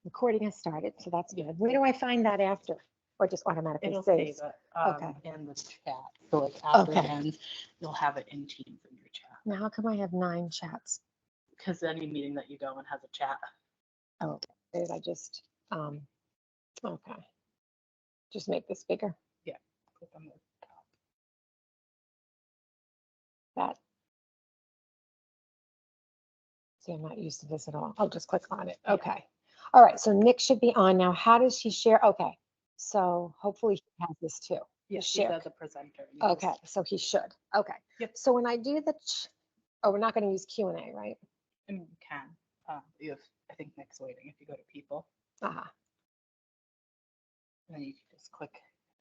Recording has started, so that's good. Where do I find that after? Or just automatically It'll saves? save it Okay. in the chat. So like after Okay. it ends, you'll have it in Teams in your chat. Now, how come I have 9 chats? Because any meeting that you go in has a chat. Oh, did I just, okay. Just make this bigger. Yeah. Click on the top. That. See, I'm not used to this at all. I'll just click on it. Okay. All right. So Nick should be on now. How does she share? Okay. So hopefully he has this too. Yes, share. she's as a presenter. Okay. So he should. Okay. Yep. So when I do the, oh, we're not going to use Q&A, right? And you can. You have, I think Nick's waiting if you go to people. Uh-huh. And then you can just click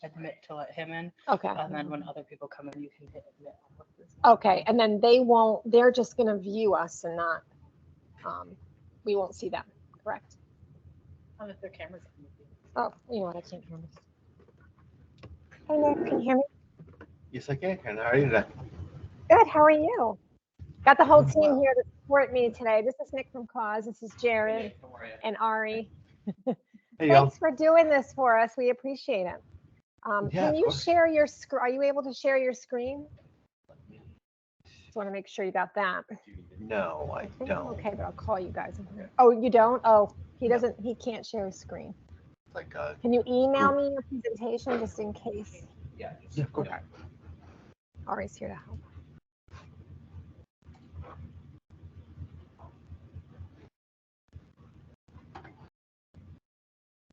admit to let him in. Okay. And then when other people come in, you can hit admit. Okay. And then they won't, they're just going to view us and not, we won't see them, correct? If their cameras Oh, on. you know what? I can't hear me. Hey, Nick, can you hear me? Yes, I can. How are you today? Good. How are you? Got the whole team here to support me today. This is Nick from Cause. This is Jared and Ari. Hey, y'all. Thanks for doing this for us. We appreciate it. Yeah, Can of you course. share your screen? Are you able to share your screen? Just want to make sure you got that. No, I think I'm don't. okay, but I'll call you guys. Oh, you don't? Oh, he doesn't. He can't share his screen. It's like Can you email me your presentation just in case? yeah, of course. Okay. Ari's here to help.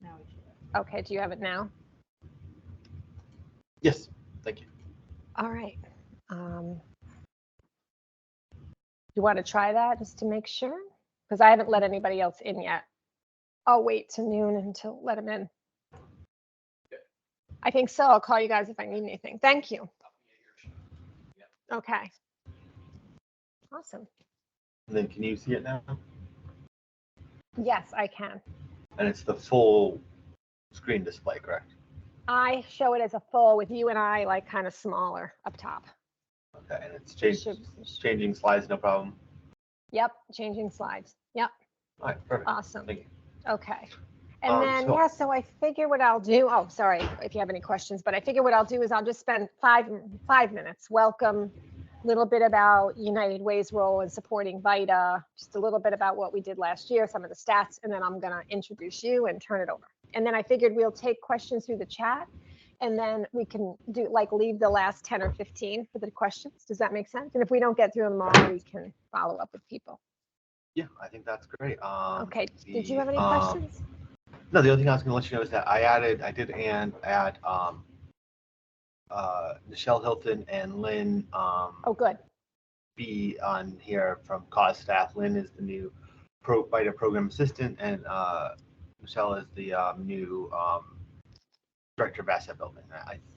Now we should. Okay. Do you have it now? Yes, thank you. All right. You want to try that just to make sure? Because I haven't let anybody else in yet. I'll wait till noon until let them in. I think so. I'll call you guys if I need anything. Thank you. Okay. Awesome. And then can you see it now? Yes, I can. And it's the full screen display, correct? I show it as a full with you and I like kind of smaller up top. Okay, and it's changing slides, no problem. Yep, changing slides. Yep. All right, perfect. Awesome. Thank you. Okay. And then, so- yeah, so I figure what I'll do, oh, sorry if you have any questions, but I figure what I'll do is I'll just spend five minutes, welcome, a little bit about United Way's role in supporting VITA, just a little bit about what we did last year, some of the stats, and then I'm going to introduce you and turn it over. And then I figured we'll take questions through the chat, and then we can do like leave the last 10 or 15 for the questions. Does that make sense? And if we don't get through them all, we can follow up with people. Yeah, I think that's great. Okay. Did you have any questions? No, the only thing I was going to let you know is that I did add Michelle Hilton and Lynn Oh, good. be on here from Cause staff. Lynn is the new VITA program assistant, and Michelle is the new director of asset building.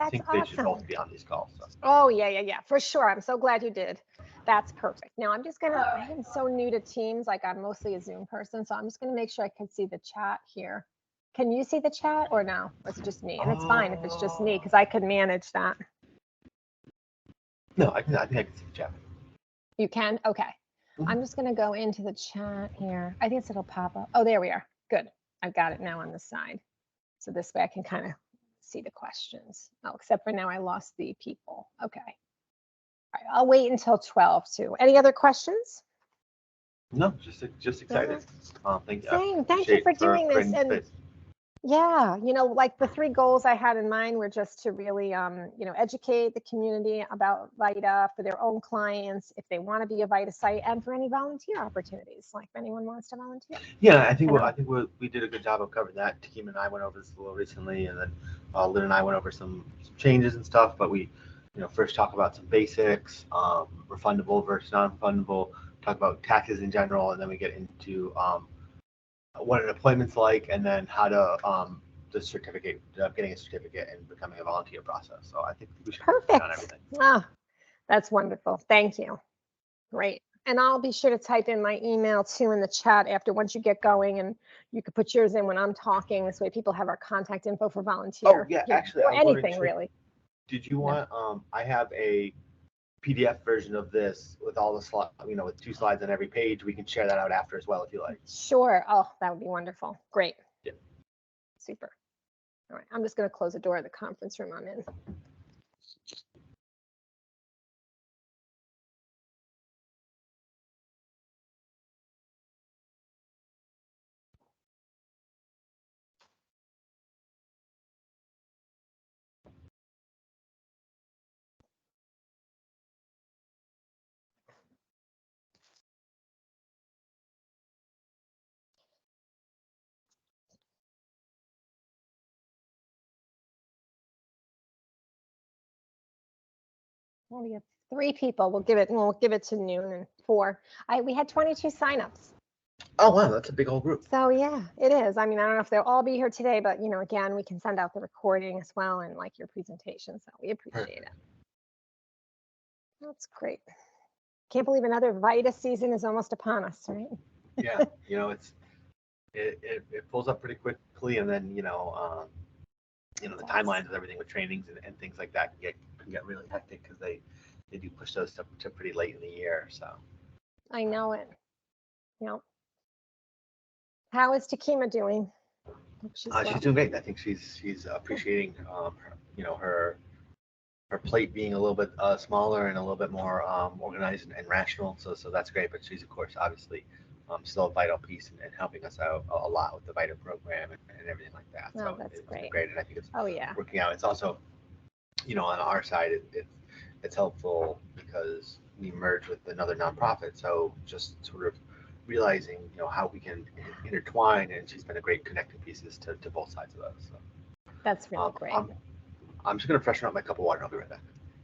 I think they should both be on these calls. So. Oh, yeah, for sure. I'm so glad you did. That's perfect. Now I'm just gonna, I am so new to Teams, like I'm mostly a Zoom person, so I'm just gonna make sure I can see the chat here. Can you see the chat or no? Or is it just me? And it's fine if it's just me, because I can manage that. No, I think I can see the chat. You can? Okay. Mhm. I'm just gonna go into the chat here. I think it'll pop up. Oh, there we are. Good. I've got it now on the side. So this way I can kind of see the questions. Oh, except for now I lost the people. Okay. All right, I'll wait until 12 too. Any other questions? No, just excited. Thank you. Same. Thank you for doing this. And space. yeah, you know, like the 3 goals I had in mind were just to really, you know, educate the community about VITA for their own clients, if they want to be a VITA site, and for any volunteer opportunities, like if anyone wants to volunteer. Yeah, I think we did a good job of covering that. Takim and I went over this a little recently, and then Lynn and I went over some changes and stuff. But we, you know, first talk about some basics, refundable versus non-refundable. Talk about taxes in general, and then we get into what an appointment's like, and then how to the certificate, getting a certificate and becoming a volunteer process. So I think we should Perfect. on everything. Ah, that's wonderful. Thank you. Great. And I'll be sure to type in my email too in the chat after once you get going, and you could put yours in when I'm talking. This way people have our contact info for volunteer. Oh yeah, you know, actually, or I was anything really. Did you want? I have a PDF version of this with all the slides, with 2 slides on every page. We can share that out after as well if you like. Sure. Oh, that would be wonderful. Great. Yeah. Super. All right. I'm just going to close the door of the conference room I'm in. Well, we have 3 people. We'll give it to noon and 4. We had 22 signups. Oh, wow, that's a big old group. So yeah, it is. I mean, I don't know if they'll all be here today, but again, we can send out the recording as well and like your presentation. So we appreciate it. That's great. Can't believe another VITA season is almost upon us, right? Yeah, it pulls up pretty quickly, and then the timelines with everything with trainings and things like that can get really hectic because they do push those stuff to pretty late in the year. So I know it. Yep. How is Takima doing? She's doing great. I think she's appreciating her plate being a little bit smaller and a little bit more organized and rational. So that's great. But she's, of course, obviously still a vital piece in helping us out a lot with the VITA program and everything like that. So that's it's great. Great, and I think it's yeah. working out. It's also, on our side, it's helpful because we merge with another nonprofit. So just sort of realizing how we can intertwine, and she's been a great connecting pieces to both sides of us. So that's really great. I'm just gonna freshen up my cup of water. I'll be right back.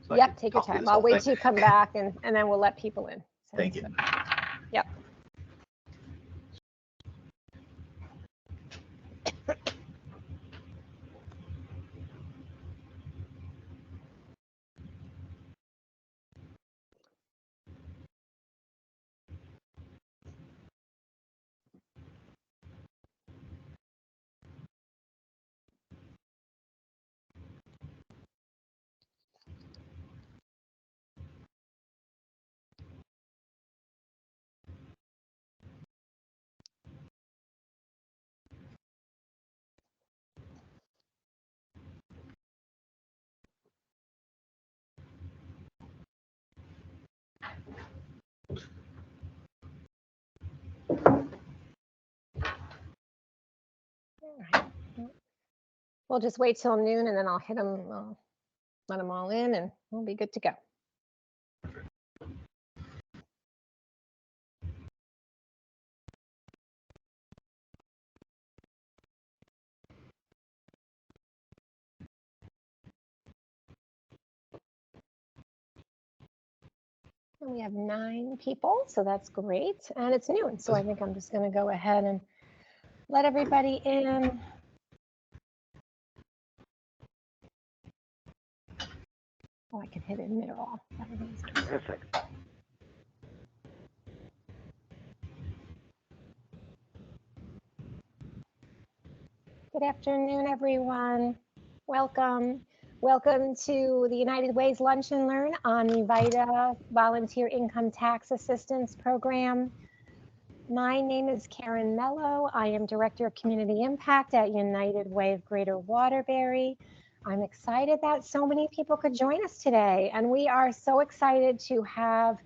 So yep, take your time. I'll wait till you come back, and then we'll let people in. Thank you. Good. Yep. We'll just wait till noon, and then I'll hit them, let them all in, and we'll be good to go. And we have 9 people, so that's great. And it's noon, so I think I'm just going to go ahead and let everybody in. Oh, I can hit admit all. Perfect. Good afternoon, everyone. Welcome. Welcome to the United Way's Lunch and Learn on the VITA Volunteer Income Tax Assistance Program. My name is Karen Mello. I am Director of Community Impact at United Way of Greater Waterbury. I'm excited that so many people could join us today, and we are so excited to have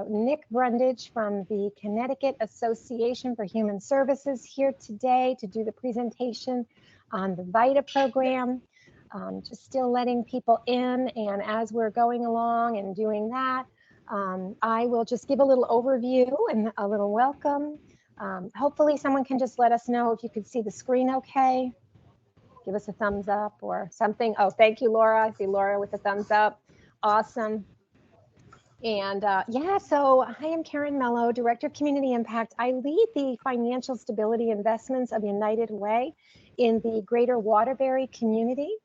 Nick Brundage from the Connecticut Association for Human Services here today to do the presentation on the VITA program. Just still letting people in, and as we're going along and doing that, I will just give a little overview and a little welcome. Hopefully someone can just let us know if you could see the screen okay. Give us a thumbs up or something. Oh, thank you, Laura. I see Laura with a thumbs up. Awesome. And yeah, so I am Karen Mello, Director of Community Impact. I lead the financial stability investments of United Way in the Greater Waterbury community.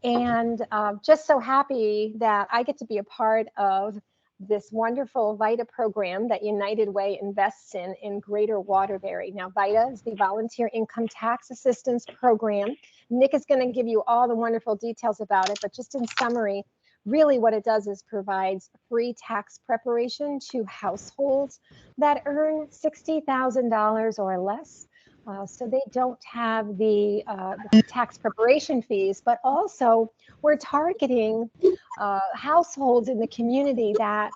And just so happy that I get to be a part of this wonderful VITA program that United Way invests in Greater Waterbury. Now, VITA is the Volunteer Income Tax Assistance Program. Nick is going to give you all the wonderful details about it, but just in summary, Really what it does is provides free tax preparation to households that earn $60,000 or less. So they don't have the tax preparation fees, but also we're targeting households in the community that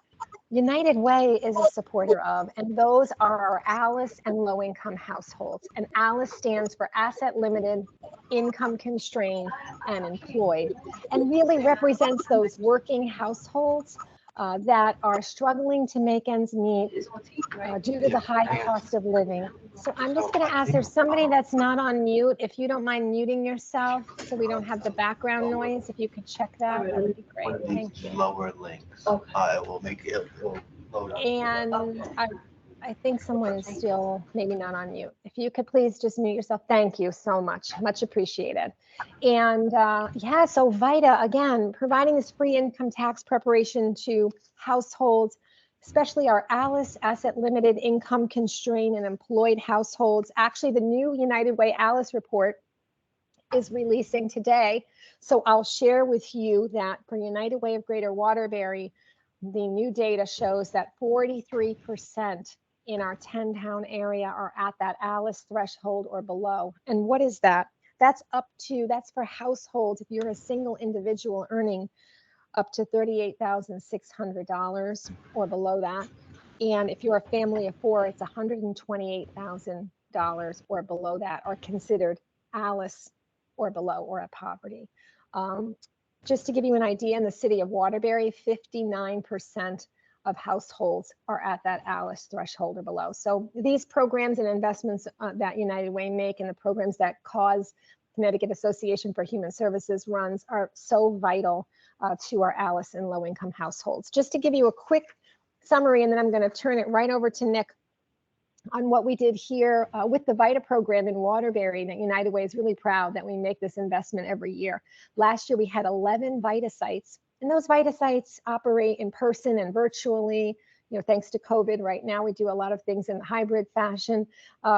United Way is a supporter of, and those are our ALICE and low-income households. And ALICE stands for Asset Limited, Income Constrained, and Employed, and really represents those working households that are struggling to make ends meet due to the high cost of living. So I'm just going to ask, there's somebody that's not on mute. If you don't mind muting yourself so we don't have the background noise, if you could check that, that would be One great. of these Thank you. lower links, it will make it will load up. And I think someone is still maybe not on mute. If you could please just mute yourself. Thank you so much. Much appreciated. And yeah, so VITA, again, providing this free income tax preparation to households, especially our ALICE, Asset Limited, Income Constrained, and Employed households. Actually, the new United Way ALICE report is releasing today. So I'll share with you that for United Way of Greater Waterbury, the new data shows that 43% in our 10-town area are at that ALICE threshold or below. And what is that? That's for households, if you're a single individual earning up to $38,600 or below that. And if you're a family of four, it's $128,000 or below that are considered ALICE or below or at poverty. Just to give you an idea, in the city of Waterbury, 59% of households are at that ALICE threshold or below. So these programs and investments that United Way make and the programs that Connecticut Association for Human Services runs are so vital to our ALICE and low-income households. Just to give you a quick summary, and then I'm going to turn it right over to Nick on what we did here with the VITA program in Waterbury. That United Way is really proud that we make this investment every year. Last year we had 11 VITA sites, and those VITA sites operate in person and virtually. You know, thanks to COVID, right now we do a lot of things in hybrid fashion,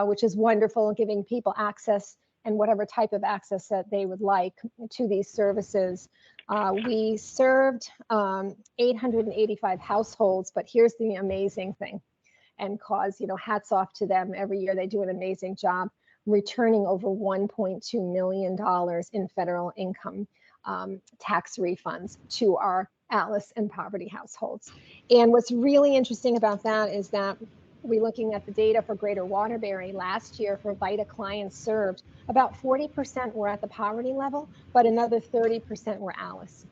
which is wonderful, giving people access and whatever type of access that they would like to these services. We served 885 households, but here's the amazing thing. And hats off to them. Every year they do an amazing job returning over $1.2 million in federal income tax refunds to our ALICE and poverty households. And what's really interesting about that is that we're looking at the data for Greater Waterbury last year for VITA clients served. About 40% were at the poverty level, but another 30% were ALICE.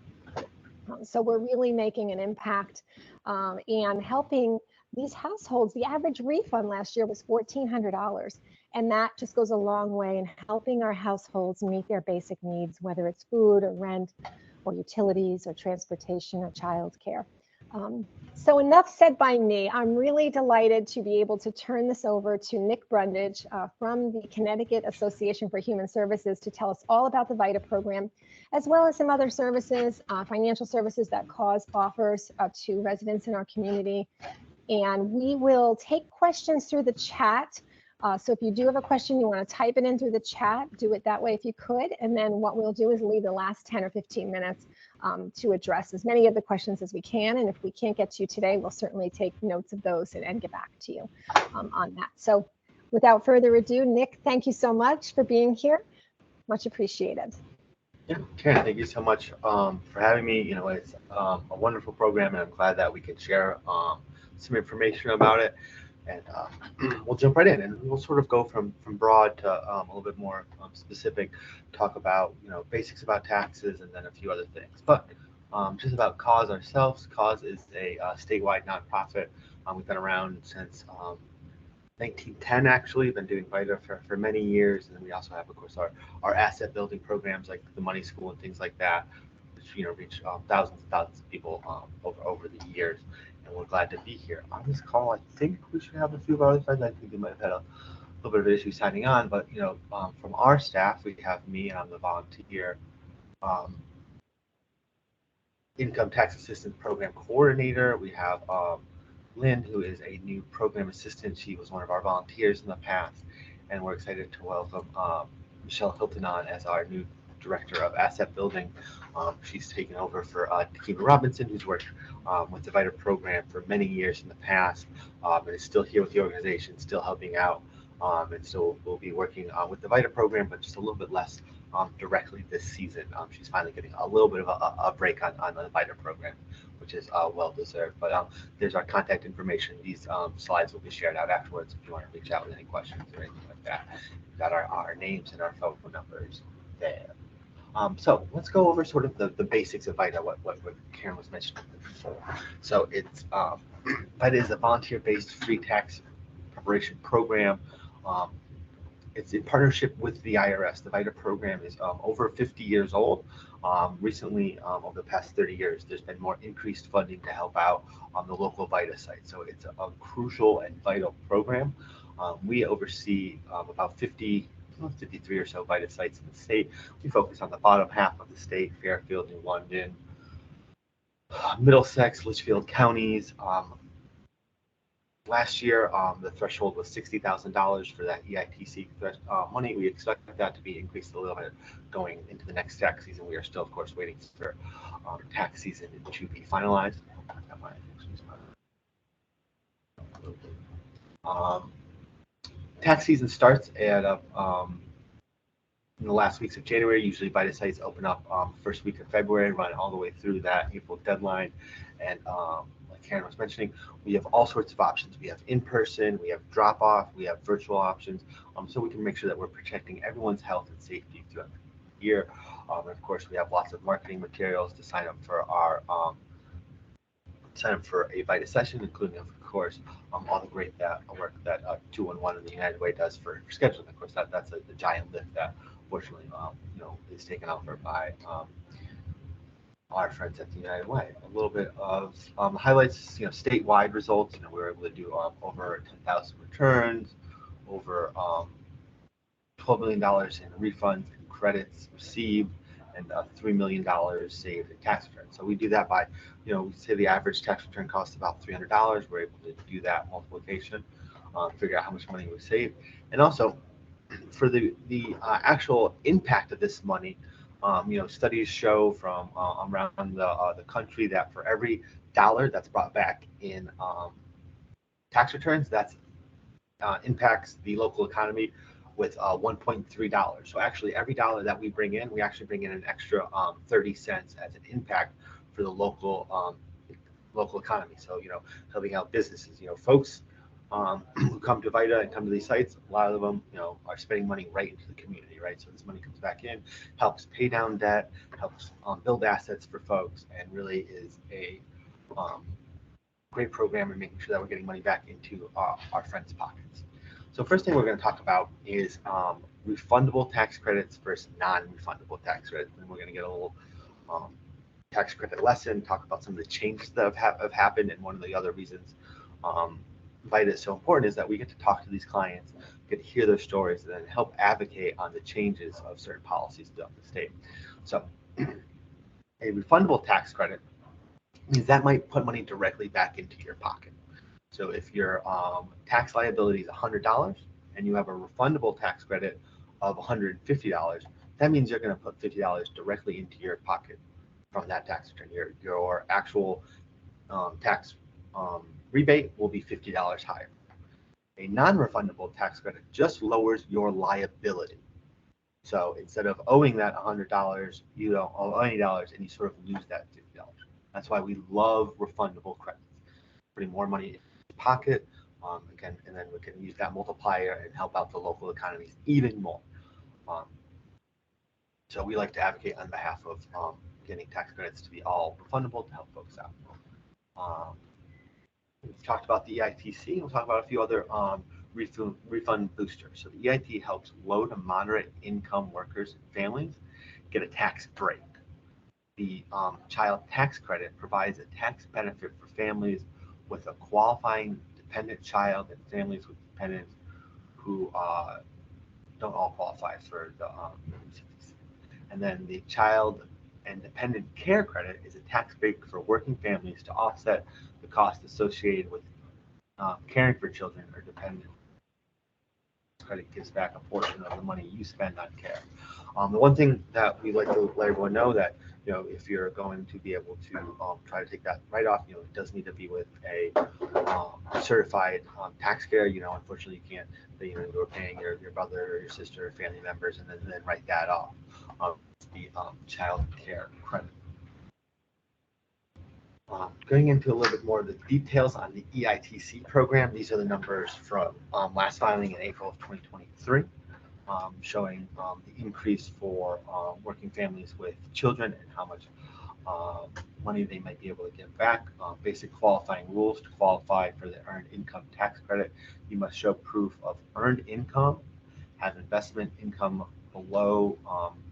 So we're really making an impact and helping these households. The average refund last year was $1,400, and that just goes a long way in helping our households meet their basic needs, whether it's food or rent or utilities or transportation or childcare. So enough said by me. I'm really delighted to be able to turn this over to Nick Brundage from the Connecticut Association for Human Services to tell us all about the VITA program, as well as some other services, financial services that CAUSE offers to residents in our community. And we will take questions through the chat. So if you do have a question, you want to type it in through the chat, do it that way if you could. And then what we'll do is leave the last 10 or 15 minutes to address as many of the questions as we can. And if we can't get to you today, we'll certainly take notes of those and get back to you on that. So without further ado, Nick, thank you so much for being here. Much appreciated. Yeah, Karen, thank you so much for having me. You know, it's a wonderful program, and I'm glad that we could share some information about it. And we'll jump right in, and we'll sort of go from broad to a little bit more specific, talk about, basics about taxes and then a few other things. But just about CAUSE ourselves. CAUSE is a statewide nonprofit. We've been around since 1910, actually. Been doing VITA for many years. And then we also have, of course, our asset building programs like the Money School and things like that, which reach thousands and thousands of people over the years. And we're glad to be here on this call. I think we should have a few of our other friends. I think they might have had a little bit of issue signing on, but from our staff, we have me, and I'm the volunteer income tax assistance program coordinator. We have Lynn, who is a new program assistant. She was one of our volunteers in the past, and we're excited to welcome Michelle Hilton on as our new Director of Asset Building. She's taken over for Takima Robinson, who's worked with the VITA program for many years in the past, and is still here with the organization, still helping out. And so we'll be working with the VITA program, but just a little bit less directly this season. She's finally getting a little bit of a break on the VITA program, which is well deserved. But there's our contact information. These slides will be shared out afterwards if you want to reach out with any questions or anything like that. We've got our names and our phone numbers there. So let's go over sort of the basics of VITA, what Karen was mentioning before. So it's VITA is a volunteer-based free tax preparation program. It's in partnership with the IRS. The VITA program is over 50 years old. Recently, over the past 30 years, there's been more increased funding to help out on the local VITA site. So it's a crucial and vital program. We oversee about 53 or so VITA sites in the state. We focus on the bottom half of the state: Fairfield, New London, Middlesex, Litchfield counties. Last year, the threshold was $60,000 for that EITC money. We expect that to be increased a little bit going into the next tax season. We are still, of course, waiting for tax season to be finalized. Tax season starts at in the last weeks of January. Usually VITA sites open up first week of February, run all the way through that April deadline. And like Karen was mentioning, we have all sorts of options. We have in-person, we have drop-off, we have virtual options, so we can make sure that we're protecting everyone's health and safety throughout the year. And of course, we have lots of marketing materials to sign up for a VITA session, including, of course, all the great work that 211 and the United Way does for scheduling. Of course, that's a giant lift that, fortunately, is taken over by our friends at the United Way. A little bit of highlights, statewide results. We were able to do over 10,000 returns, over $12 million in refunds and credits received, and $3 million saved in tax returns. So we do that by, we say the average tax return costs about $300. We're able to do that multiplication, figure out how much money we saved, and also for the actual impact of this money. Studies show from around the country that for every dollar that's brought back in tax returns, that impacts the local economy with $1.3. So actually, every dollar that we bring in, we actually bring in an extra 30 cents as an impact for the local economy. So helping out businesses. Folks who come to VITA and come to these sites, a lot of them, are spending money right into the community, right? So this money comes back in, helps pay down debt, helps build assets for folks, and really is a great program in making sure that we're getting money back into our friends' pockets. So first thing we're going to talk about is refundable tax credits versus non-refundable tax credits. And we're going to get a little tax credit lesson, talk about some of the changes that have happened, and one of the other reasons VITA is so important is that we get to talk to these clients, get to hear their stories, and then help advocate on the changes of certain policies throughout the state. So a refundable tax credit means that might put money directly back into your pocket. So if your tax liability is $100 and you have a refundable tax credit of $150, that means you're going to put $50 directly into your pocket from that tax return. Your actual tax rebate will be $50 higher. A non-refundable tax credit just lowers your liability. So instead of owing that $100, you don't owe any dollars, and you sort of lose that $50. That's why we love refundable credits. Putting more money in your pocket, again, and then we can use that multiplier and help out the local economies even more. So we like to advocate on behalf of getting tax credits to be all refundable to help folks out. We've talked about the EITC. We'll talk about a few other refund boosters. So the EIT helps low to moderate income workers and families get a tax break. The child tax credit provides a tax benefit for families with a qualifying dependent child and families with dependents who don't all qualify for the and then the child and dependent care credit is a tax break for working families to offset the cost associated with caring for children or dependents. credit gives back a portion of the money you spend on care. The one thing that we like to let everyone know that, if you're going to be able to try to take that write-off, it does need to be with a certified tax care. Unfortunately, you can't. You're paying your brother or your sister or family members, and then write that off. The child care credit. Going into a little bit more of the details on the EITC program, these are the numbers from last filing in April of 2023, showing the increase for working families with children and how much money they might be able to get back. Basic qualifying rules: to qualify for the Earned Income Tax Credit, you must show proof of earned income, have investment income below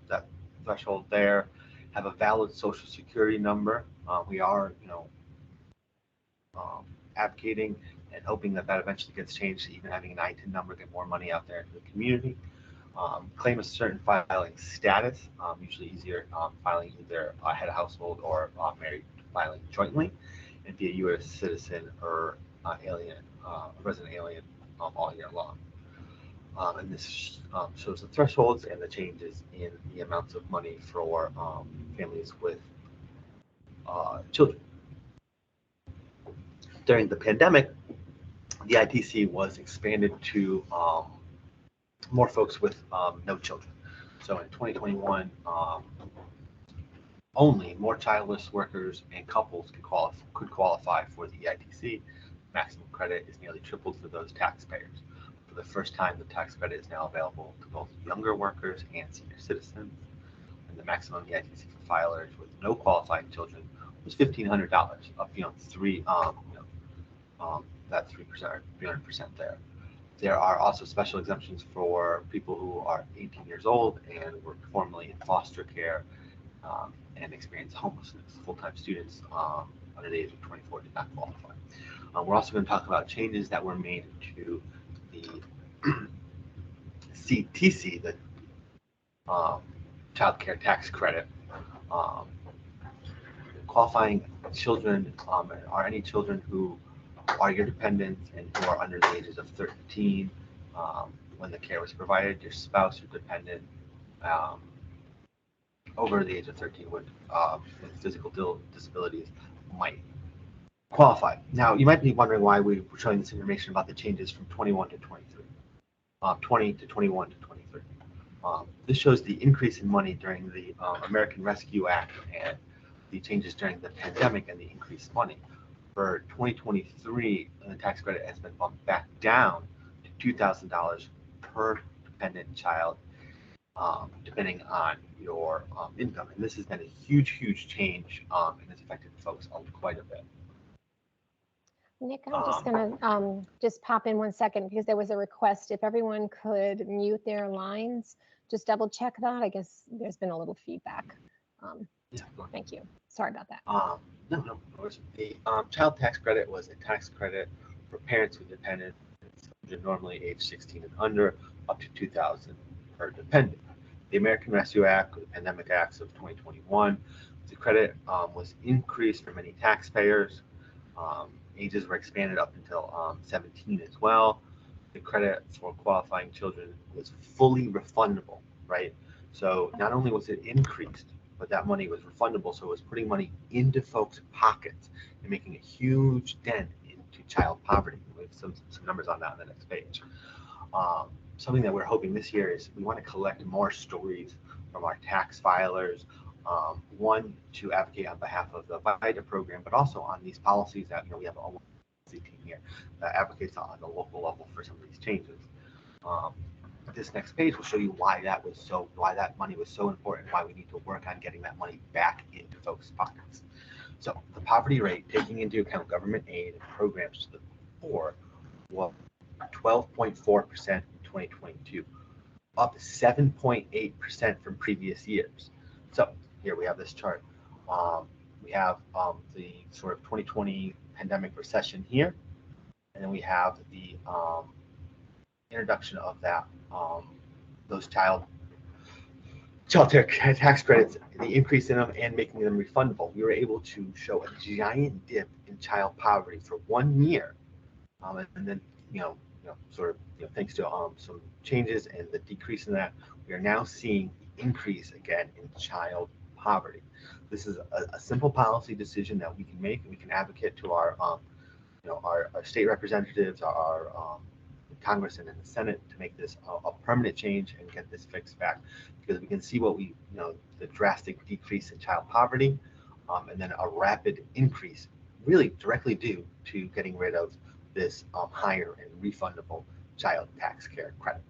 that threshold there, have a valid Social Security number. We are, advocating and hoping that eventually gets changed to even having an ITIN number, get more money out there into the community. Claim a certain filing status, usually easier filing either head of household or married filing jointly, and be a U.S. citizen or alien, resident alien all year long. And this shows the thresholds and the changes in the amounts of money for families with children. During the pandemic, the ITC was expanded to more folks with no children. So in 2021, only more childless workers and couples could qualify for the EITC. Maximum credit is nearly tripled for those taxpayers. For the first time, the tax credit is now available to both younger workers and senior citizens. And the maximum EITC for filers with no qualifying children was $1,500, up beyond that 3% or 300% there. There are also special exemptions for people who are 18 years old and were formerly in foster care and experienced homelessness. Full-time students under the age of 24 did not qualify. We're also going to talk about changes that were made to the CTC, the Child Care Tax Credit. Qualifying children are any children who are your dependents and who are under the ages of 13 when the care was provided. Your spouse or dependent over the age of 13 with physical disabilities might qualify. Now, you might be wondering why we're showing this information about the changes from 21 to 23, 20 to 21 to 23. This shows the increase in money during the American Rescue Act and the changes during the pandemic and the increased money. For 2023, the tax credit has been bumped back down to $2,000 per dependent child, depending on your income. And this has been a huge change and has affected folks quite a bit. Nick, I'm just going to just pop in 1 second because there was a request. If everyone could mute their lines, just double check that. I guess there's been a little feedback. Yeah, thank you. Sorry about that. No. The child tax credit was a tax credit for parents with dependents, normally age 16 and under, up to $2,000 per dependent. The American Rescue Act, or the Pandemic Acts of 2021, the credit was increased for many taxpayers. Ages were expanded up until 17 as well. The credit for qualifying children was fully refundable, right? So not only was it increased, but that money was refundable, so it was putting money into folks' pockets and making a huge dent into child poverty. We have some numbers on that on the next page. Something that we're hoping this year is we want to collect more stories from our tax filers, one, to advocate on behalf of the VITA program, but also on these policies that we have a policy team here that advocates on the local level for some of these changes. This next page will show you why that money was so important, why we need to work on getting that money back into folks' pockets. So the poverty rate, taking into account government aid and programs to the poor, was 12.4% in 2022, up 7.8% from previous years. So here we have this chart. We have the sort of 2020 pandemic recession here, and then we have the introduction of that those child tax credits, the increase in them and making them refundable. We were able to show a giant dip in child poverty for 1 year, and then thanks to some changes and the decrease in that, we are now seeing the increase again in child poverty. This is a simple policy decision that we can make, and we can advocate to our state representatives, our Congress and in the Senate to make this a permanent change and get this fixed back, because we can see the drastic decrease in child poverty, and then a rapid increase really directly due to getting rid of this higher and refundable child tax care credit.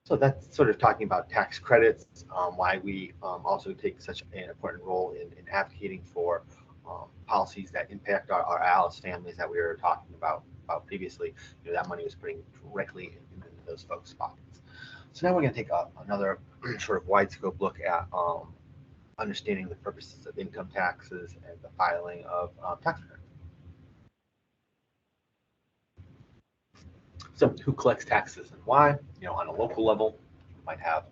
So that's sort of talking about tax credits, why we also take such an important role in advocating for policies that impact our ALICE families that we were talking about previously. That money was putting directly into those folks' pockets. So now we're going to take another sort of wide scope look at understanding the purposes of income taxes and the filing of tax returns. So who collects taxes and why? On a local level, you might have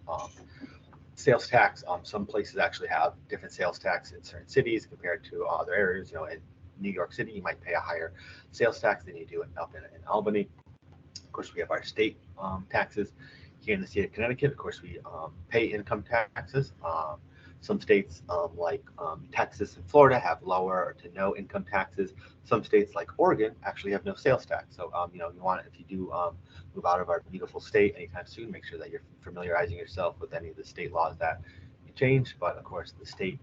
sales tax. Some places actually have different sales tax in certain cities compared to other areas. In New York City, you might pay a higher sales tax than you do up in Albany. Of course, we have our state taxes. Here in the state of Connecticut, of course, we pay income taxes. Some states like Texas and Florida have lower to no income taxes. Some states like Oregon actually have no sales tax. So if you do move out of our beautiful state anytime soon, make sure that you're familiarizing yourself with any of the state laws that change. But of course, the state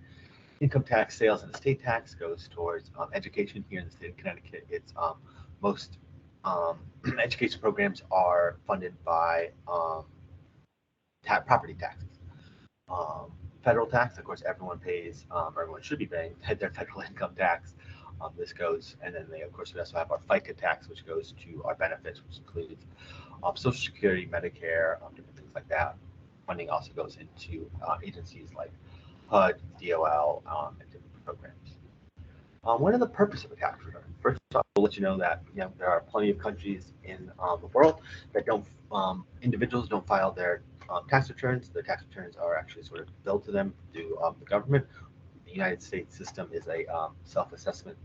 income tax, sales, and estate tax goes towards education. Here in the state of Connecticut, it's most education programs are funded by property taxes. Federal tax, of course, everyone pays, everyone should be paying their federal income tax. This goes, and then of course, we also have our VITA tax, which goes to our benefits, which includes Social Security, Medicare, different things like that. Funding also goes into agencies like HUD, DOL, and different programs. What are the purpose of a tax return? First off, I'll let you know that there are plenty of countries in the world that individuals don't file their tax returns. The tax returns are actually sort of billed to them through the government. The United States system is a self-assessment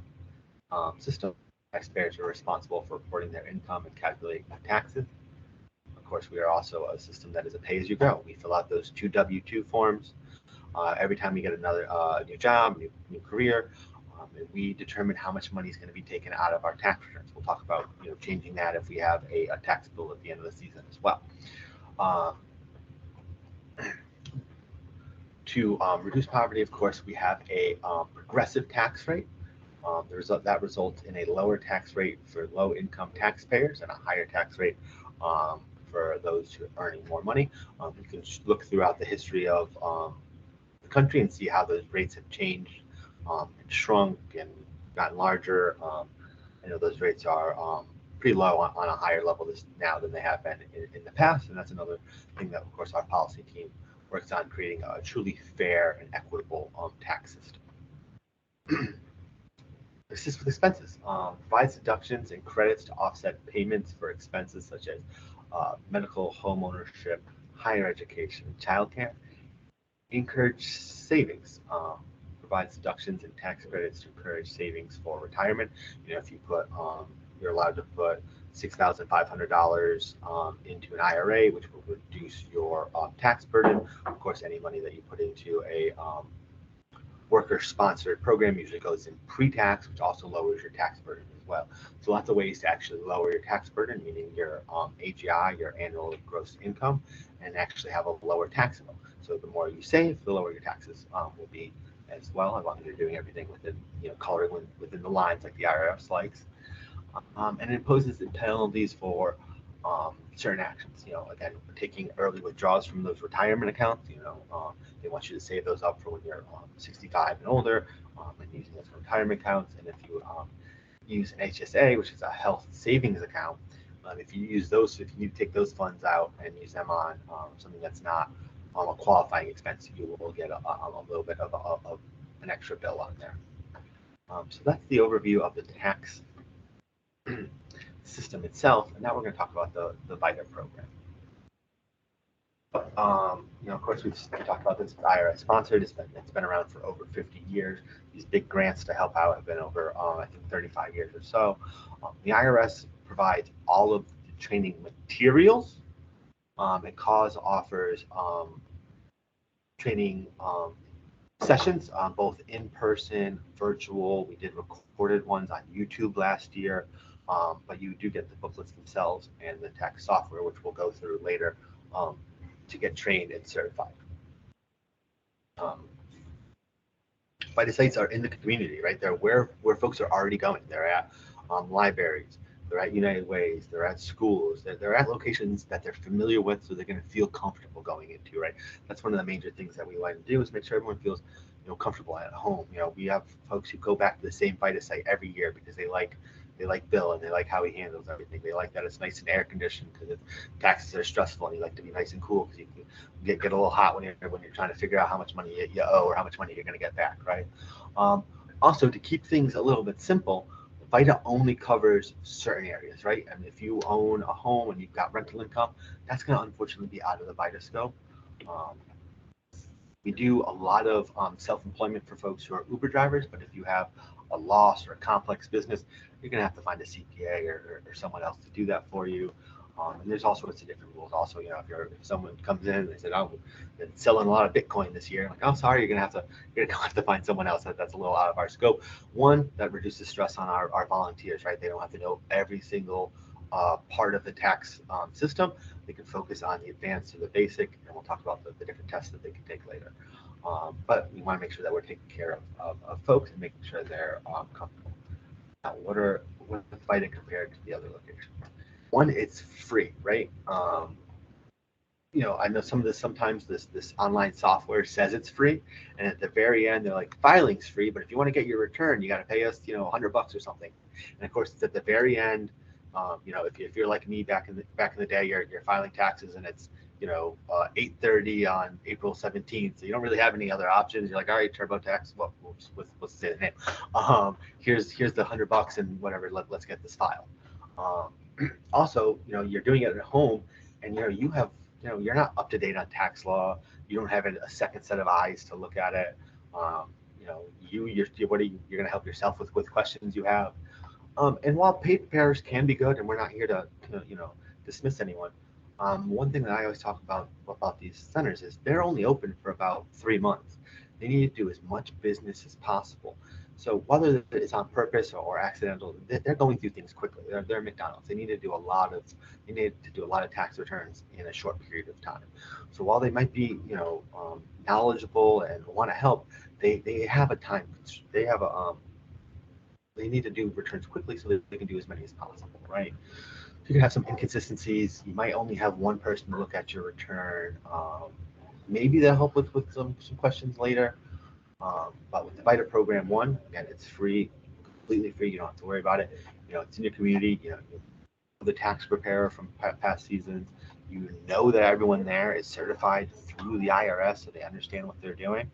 system. Taxpayers are responsible for reporting their income and calculating their taxes. Of course, we are also a system that is a pay-as-you-go. We fill out those 2 W-2 forms every time we get another new job, new career. And we determine how much money is going to be taken out of our tax returns. We'll talk about changing that if we have a tax bill at the end of the season as well. To reduce poverty, of course, we have a progressive tax rate. That results in a lower tax rate for low-income taxpayers and a higher tax rate for those who are earning more money. You can look throughout the history of the country and see how those rates have changed and shrunk and gotten larger. I know those rates are pretty low on a higher level now than they have been in the past, and that's another thing that, of course, our policy team works on, creating a truly fair and equitable tax system. Assist with expenses. Provides deductions and credits to offset payments for expenses such as medical, home ownership, higher education, childcare. Encourage savings. Provides deductions and tax credits to encourage savings for retirement. If you put, you're allowed to put $6,500 into an IRA, which will reduce your tax burden. Of course, any money that you put into a worker-sponsored program usually goes in pre-tax, which also lowers your tax burden as well. So lots of ways to actually lower your tax burden, meaning your AGI, your annual gross income, and actually have a lower tax bill. So the more you save, the lower your taxes will be as well, as long as you're doing everything within, coloring within the lines like the IRS likes. And it imposes penalties for certain actions. Again, taking early withdrawals from those retirement accounts. They want you to save those up for when you're 65 and older, and using those for retirement accounts. And if you use an HSA, which is a health savings account, if you use those, if you take those funds out and use them on something that's not a qualifying expense, you will get a little bit of an extra bill on there. So that's the overview of the tax system itself, and now we're going to talk about the VITA program. Of course, we've talked about this. IRS sponsored. It's been around for over 50 years. These big grants to help out have been over, I think, 35 years or so. The IRS provides all of the training materials. And Cause offers training sessions, both in person, virtual. We did recorded ones on YouTube last year, but you do get the booklets themselves and the tax software, which we'll go through later, to get trained and certified. VITA sites are in the community, right? They're where folks are already going. They're at libraries, they're at United Ways, they're at schools, they're at locations that they're familiar with, so they're going to feel comfortable going into, right? That's one of the major things that we like to do, is make sure everyone feels, comfortable at home. We have folks who go back to the same VITA site every year because they like Bill and they like how he handles everything. They like that it's nice and air conditioned, because taxes are stressful and you like to be nice and cool, because you can get a little hot when you're trying to figure out how much money you owe or how much money you're going to get back, right? Also, to keep things a little bit simple, VITA only covers certain areas, right? And if you own a home and you've got rental income, that's going to unfortunately be out of the VITA scope. We do a lot of self-employment for folks who are Uber drivers, but if you have a loss or a complex business, you're going to have to find a CPA or someone else to do that for you. And there's all sorts of different rules. Also, if someone comes in and they said, "Oh, been selling a lot of Bitcoin this year," like, "I'm sorry, you're gonna have to find someone else." That's a little out of our scope. One, that reduces stress on our volunteers, right? They don't have to know every single part of the tax system. They can focus on the advanced or the basic, and we'll talk about the different tests that they can take later. But we want to make sure that we're taking care of folks and making sure they're comfortable. Now, what's VITA compared to the other locations? One, it's free, right? I know sometimes this online software says it's free, and at the very end they're like, filing's free, but if you want to get your return, you got to pay us, $100 or something. And of course, it's at the very end. If you're like me back in the day, you're filing taxes and it's 8:30 on April 17th, so you don't really have any other options. You're like, all right, TurboTax, well, let's say the name. Here's the $100 and whatever. Let's get this file. Also, you're doing it at home, and you have, you're not up to date on tax law. You don't have a second set of eyes to look at it. You're going to help yourself with questions you have. And while paid preparers can be good, and we're not here to dismiss anyone, one thing that I always talk about these centers is they're only open for about 3 months. They need to do as much business as possible. So whether it's on purpose or accidental, they're going through things quickly. They're McDonald's. They need to do a lot of tax returns in a short period of time. So while they might be knowledgeable and want to help, they have a time. They need to do returns quickly so that they can do as many as possible, right? You can have some inconsistencies. You might only have one person to look at your return. Maybe they'll help with some questions later. But with the VITA program, one, again, it's free, completely free. You don't have to worry about it. It's in your community. The tax preparer from past seasons. That everyone there is certified through the IRS, so they understand what they're doing.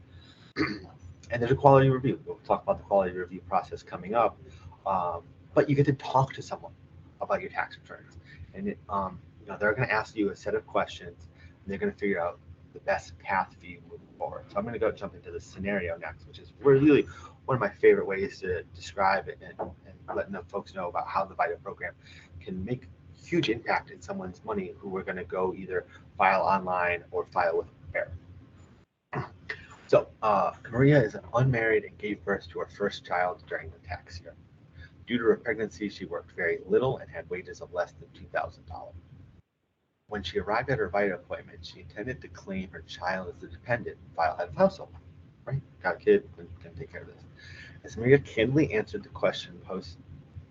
And there's a quality review. We'll talk about the quality review process coming up. But you get to talk to someone about your tax returns, and they're going to ask you a set of questions, and they're going to figure out the best path for you moving forward. So I'm going to jump into the scenario next, which is really one of my favorite ways to describe it and letting the folks know about how the VITA program can make huge impact in someone's money who are going to go either file online or file with a preparer. So Maria is unmarried and gave birth to her first child during the tax year. Due to her pregnancy, she worked very little and had wages of less than $2,000. When she arrived at her VITA appointment, she intended to claim her child as a dependent and file head of household. Right? Got a kid, can take care of this. As Maria candidly answered the question posed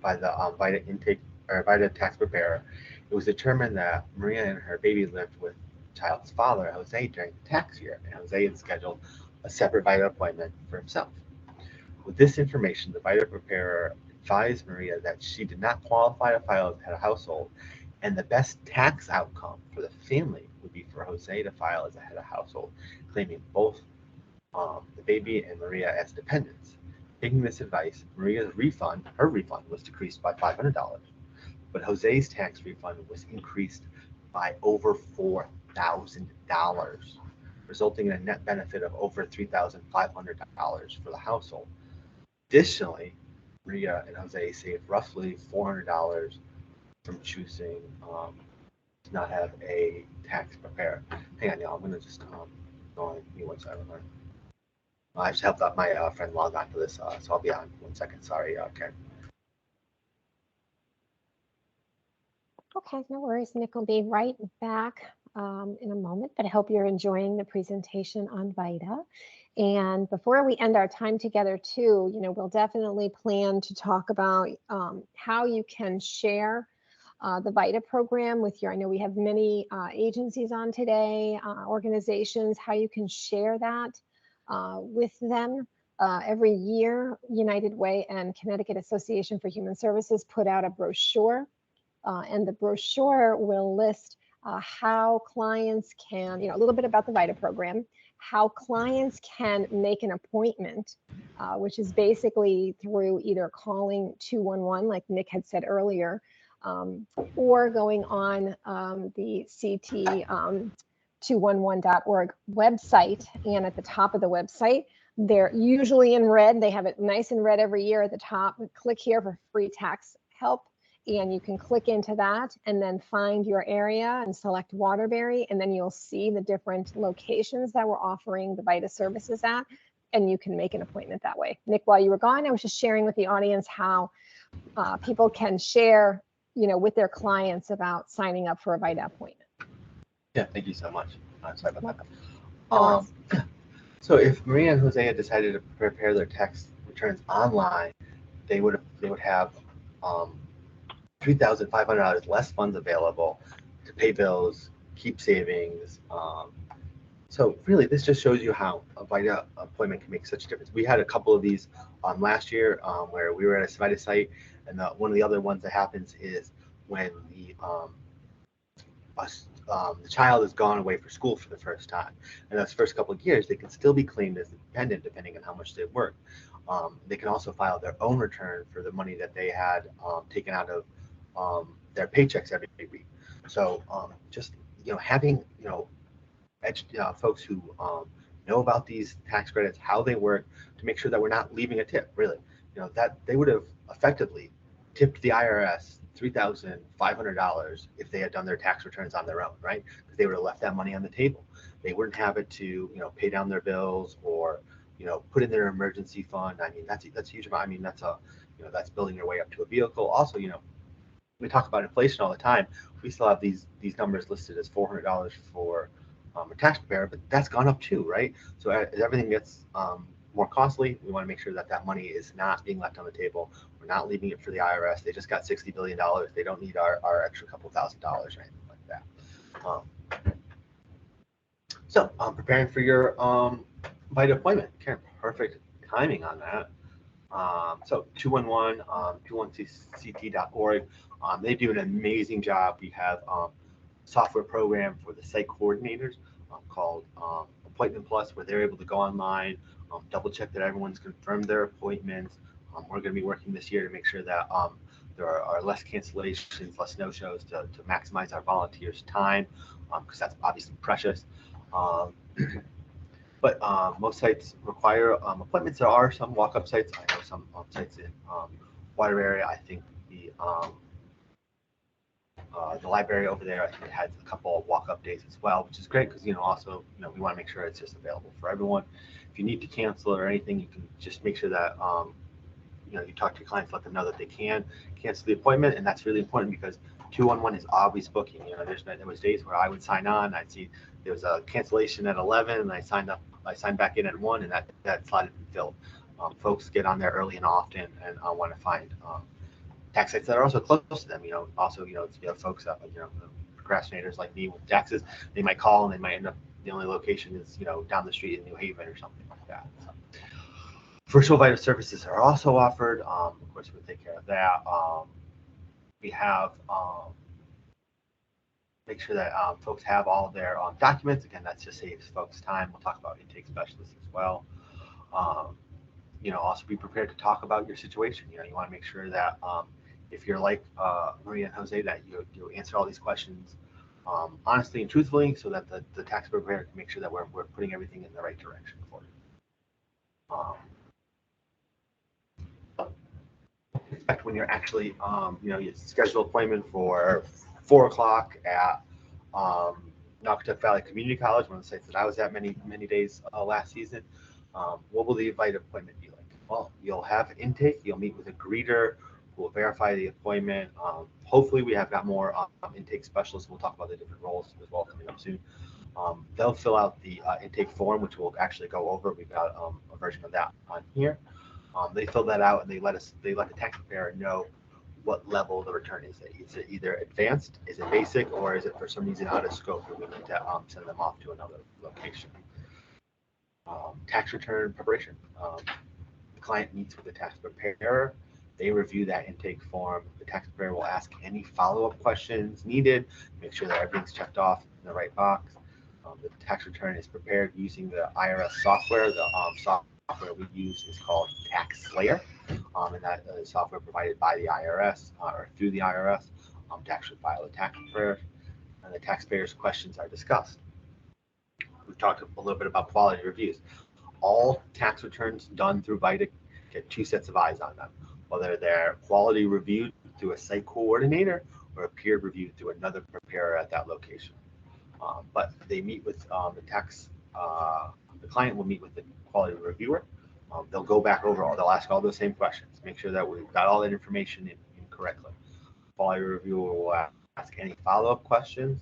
by the VITA tax preparer, it was determined that Maria and her baby lived with the child's father, Jose, during the tax year, and Jose had scheduled a separate VITA appointment for himself. With this information, the VITA preparer advised Maria that she did not qualify to file as head of household, and the best tax outcome for the family would be for Jose to file as a head of household, claiming both the baby and Maria as dependents. Taking this advice, her refund was decreased by $500, but Jose's tax refund was increased by over $4,000, resulting in a net benefit of over $3,500 for the household. Additionally, Maria and Jose saved roughly $400 from choosing to not have a tax preparer. Hang on, y'all. I'm gonna just go on mute one second. I just helped out my friend log on to this, so I'll be on 1 second. Sorry, Karen. Okay, no worries. Nick will be right back in a moment, but I hope you're enjoying the presentation on VITA. And before we end our time together too, we'll definitely plan to talk about how you can share the VITA program with I know we have many agencies on today, organizations, how you can share that with them. Every year, United Way and Connecticut Association for Human Services put out a brochure, and the brochure will list how clients can, a little bit about the VITA program, how clients can make an appointment, which is basically through either calling 211, like Nick had said earlier, or going on the CT211.org website. And at the top of the website, they're usually in red. They have it nice and red every year at the top. Click here for free tax help. And you can click into that and then find your area and select Waterbury. And then you'll see the different locations that we're offering the VITA services at. And you can make an appointment that way. Nick, while you were gone, I was just sharing with the audience how people can share, with their clients about signing up for a VITA appointment. Yeah, thank you so much. Sorry about that. No worries. So if Maria and Jose had decided to prepare their tax returns online, they would have $3,500 less funds available to pay bills, keep savings. So really, this just shows you how a VITA appointment can make such a difference. We had a couple of these last year where we were at a VITA site, and one of the other ones that happens is when the child has gone away for school for the first time. And those first couple of years, they can still be claimed as dependent depending on how much they work. They can also file their own return for the money that they had taken out of their paychecks every week. So just having folks who know about these tax credits, how they work, to make sure that we're not leaving a tip. Really, that they would have effectively tipped the IRS $3,500 if they had done their tax returns on their own, right? Because they would have left that money on the table. They wouldn't have it to pay down their bills or put in their emergency fund. I mean, that's a huge amount. I mean, that's that's building your way up to a vehicle. Also, we talk about inflation all the time. We still have these numbers listed as $400 for a tax preparer, but that's gone up too, right? So as everything gets more costly, we want to make sure that that money is not being left on the table. We're not leaving it for the IRS. They just got $60 billion. They don't need our extra couple $1,000s or anything like that. So preparing for your VITA appointment. Karen, perfect timing on that. So 211, 211ct.org. They do an amazing job. We have software program for the site coordinators called Appointment Plus, where they're able to go online, double check that everyone's confirmed their appointments. We're going to be working this year to make sure that there are less cancellations, less no-shows to maximize our volunteers' time, because that's obviously precious. But most sites require appointments. There are some walk-up sites. I know some sites in Waterbury. I think the library over there, I think it has a couple of walk-up days as well, which is great because also we want to make sure it's just available for everyone. If you need to cancel or anything, you can just make sure that you talk to your clients, let them know that they can cancel the appointment, and that's really important because 211 is always booking. There was days where I would sign on, I'd see there was a cancellation at 11, and I signed back in at 1, and that slot had been filled. Folks get on there early and often, and I want to find tax sites that are also close to them. Also, folks that procrastinators like me with taxes, they might call and they might end up the only location is down the street in New Haven or something like that. So, virtual VITA services are also offered. Of course, we'll take care of that. We have make sure that folks have all of their documents. Again, that just saves folks time. We'll talk about intake specialists as well. Also be prepared to talk about your situation. You want to make sure that if you're like Maria and Jose, that you answer all these questions honestly and truthfully, so that the tax preparer can make sure that we're putting everything in the right direction for you. when you're actually, you schedule an appointment for 4 o'clock at Naugatuck Valley Community College, one of the sites that I was at many days last season. What will the VITA appointment be like? Well, you'll have intake, you'll meet with a greeter who will verify the appointment. Hopefully we have got more intake specialists. We'll talk about the different roles as well coming up soon. They'll fill out the intake form, which we'll actually go over. We've got a version of that on here. They fill that out and they let the tax preparer know what level the return is. Is it either advanced, is it basic, or is it for some reason out of scope and we need to send them off to another location. Tax return preparation. The client meets with the tax preparer. They review that intake form. The tax preparer will ask any follow-up questions needed, make sure that everything's checked off in the right box. The tax return is prepared using the IRS software. The software we use is called TaxSlayer, and that is software provided by the IRS or through the IRS to actually file the tax return. And the taxpayer's questions are discussed. We've talked a little bit about quality reviews. All tax returns done through VITA get 2 sets of eyes on them, whether they're quality reviewed through a site coordinator or peer reviewed through another preparer at that location. But they meet with the client will meet with the quality reviewer. They'll go back over they'll ask all those same questions, make sure that we've got all that information in correctly. Quality reviewer will ask any follow-up questions.